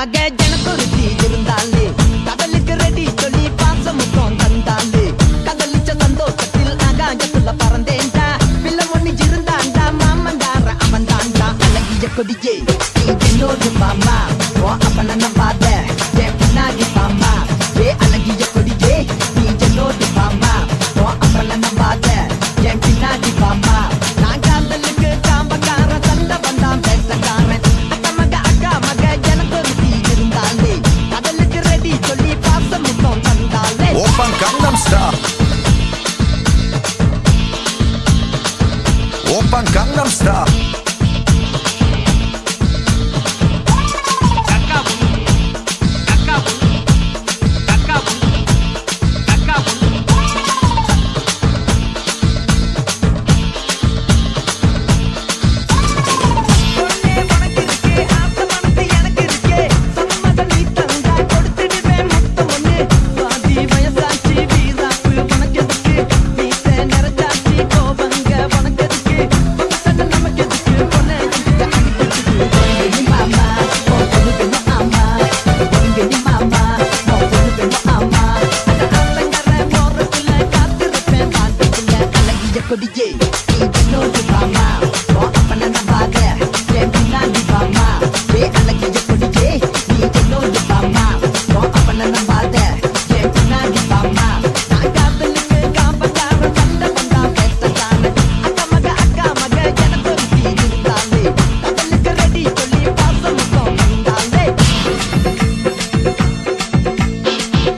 மக ஜனக்குருத்தி இருந்தாலே கடலுக்கு ரெடி சொல்லி பாசமுத்தம் தந்தாலே கதலிச்ச சந்தோஷத்தில் ஆகாயத்துல பறந்தேன்டா பிள்ளை ஒண்ணு இருந்தாண்டா மாமண்டார அவன் தாண்டா அழகிய கொடியே என்னோடு மாமா ஓ அப்பன நம்பாத என் பின்னாடி மாமா ஏ அழகிய கொடியே நீ என்னோடு மாமா ஓ அப்பன நம்பாத என் பின்னாடி மாமா நான் காதலுக்கு காம்பக்கார சண்டை வந்தான் பேசக்காரன் அக்கா மக ஜனக்குருத்தி இருந்தாலே கடலுக்கு ரெடி சொல்லி பாசமுத்தம் தந்தாலே Oppan Gangnam Style. Oppan Gangnam Style. கொடியே என்னோடு மாமா